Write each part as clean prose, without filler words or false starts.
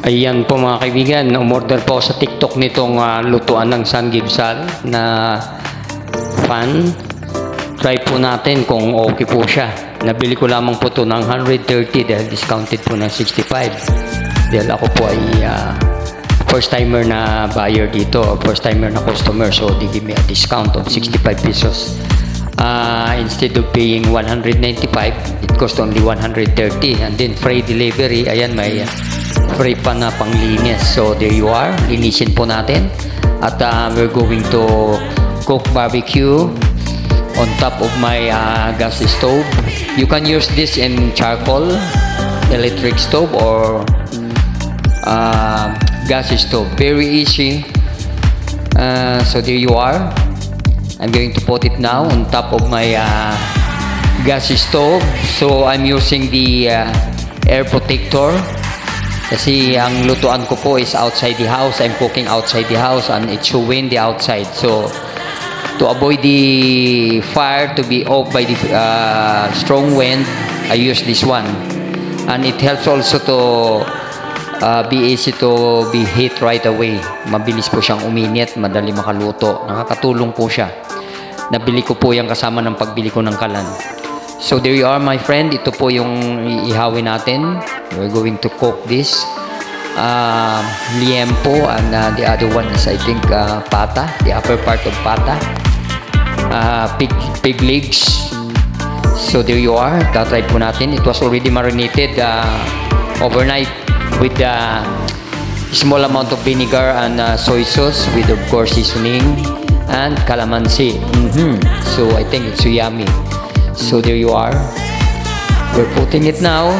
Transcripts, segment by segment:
Ayan po mga kaibigan, umorder po sa TikTok nitong lutuan ng Samgyeopsal na fan. Try po natin kung okay po siya. Nabili ko lamang po ito ng 130 dahil discounted po ng 65. Dahil ako po ay first timer na buyer dito, first timer na customer, so they give me a discount of 65 pesos. Instead of paying 195, it cost only 130, and then free delivery. Ayan, may free pa na panglinis. So there you are, linisin po natin. At we're going to cook barbecue on top of my gas stove. You can use this in charcoal, electric stove, or gas stove. Very easy. So there you are. I'm going to put it now on top of my gas stove. So I'm using the air protector kasi ang lutuan ko po is outside the house. I'm cooking outside the house and it's so windy outside. So to avoid the fire to be off by the strong wind, I use this one, and it helps also to be easy to be heat right away. Mabilis po siyang uminit, madali makaluto. Nakakatulong po siya. Nabili ko po yung kasama ng pagbili ko ng kalan. So there you are, my friend. Ito po yung ihawin natin. We're going to cook this liempo, and the other one is I think pata, the upper part of pata, pig legs. So there you are. Tatry po natin. It was already marinated overnight with small amount of vinegar and soy sauce with of course seasoning and calamansi. So I think it's so yummy. So there you are. We're putting it now.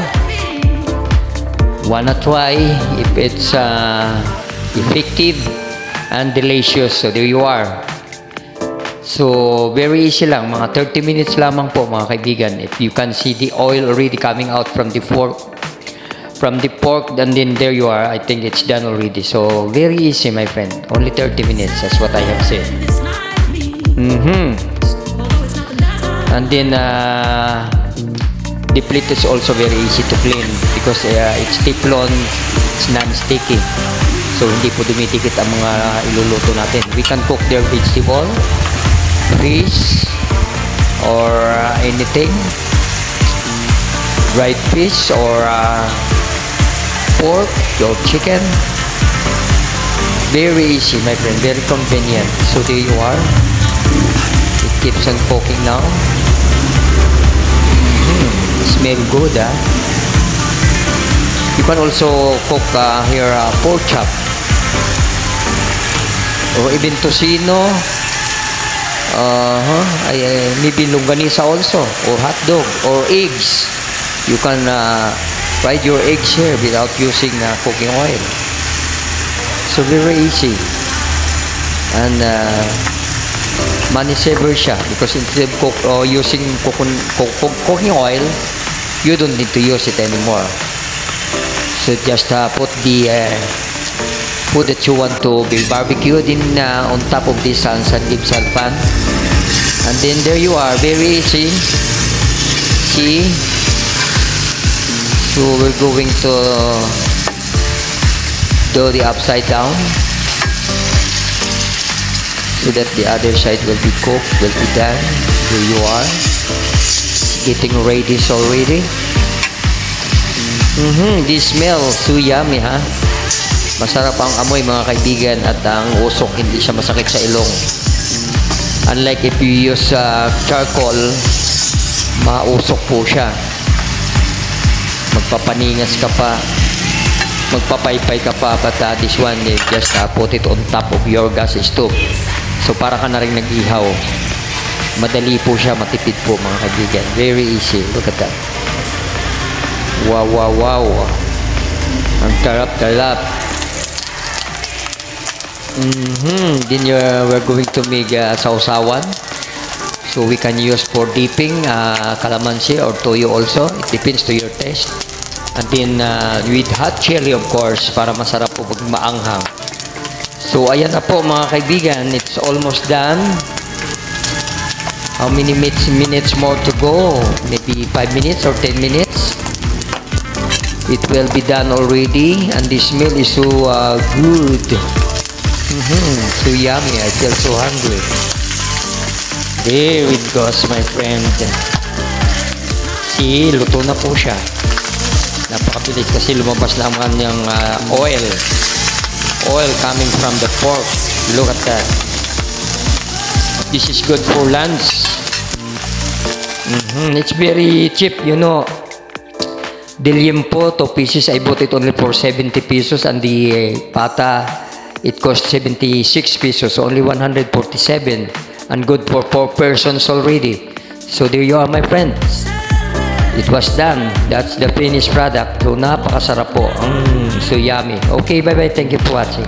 Wanna try if it's effective and delicious. So there you are. So very easy lang, mga 30 minutes lamang po mga kaibigan. If you can see the oil already coming out from the pork, and then there you are. I think it's done already. So very easy, my friend. Only 30 minutes. That's what I have said. And then the plate is also very easy to clean because it's Teflon, it's non-sticky. So hindi po dumitikit ang mga iluluto natin. We can cook their vegetable, fish, or anything. Dried fish or pork or chicken. Very easy, my friend. Very convenient. So there you are. It keeps on cooking now. Smell good, You can also cook here pork chop or even tocino. Maybe longanisa also, or hot dog, or eggs. You can fry your eggs here without using cooking oil. So very easy, and money saver siya because instead of using cooking oil, you don't need to use it anymore. So just put the food that you want to be barbecued in on top of this Samgyeopsal pan, and then there you are. Very easy. See. So we're going to do the upside down so that the other side will be cooked, will be done. Here you are. It's getting ready already. This smells so yummy, ha? Masarap ang amoy mga kaibigan, at ang usok hindi siya masakit sa ilong. Unlike if you use charcoal, mausok po siya. Magpapaningas ka pa, magpapaypay ka pa, but this one, just put it on top of your gas stove. So para ka na rin nag-ihaw. Madali po siya, matipid po mga kaibigan. Very easy. Look at that. Wow, wow, wow. Ang tarap-tarap. Then we're going to make sausawan. So we can use for dipping calamansi or toyo also. It depends to your taste. And then with hot chili, of course, para masarap po pag maanghang. So ayan na po mga kaibigan. It's almost done. How many minutes more to go? Maybe 5 minutes or 10 minutes. It will be done already, and this meal is so good. So yummy. I feel so hungry. There it goes, my friend. See, luto na po siya. Napakabilis kasi lumabas na ang kanyang oil. Oil coming from the pork. Look at that. This is good for lunch. It's very cheap, you know. The liempo, 2 pieces, I bought it only for 70 pesos, and the pata, it cost 76 pesos, so only 147, and good for 4 persons already. So there you are, my friends. It was done. That's the finished product. So napakasarap po. So yummy. Okay, bye-bye. Thank you for watching.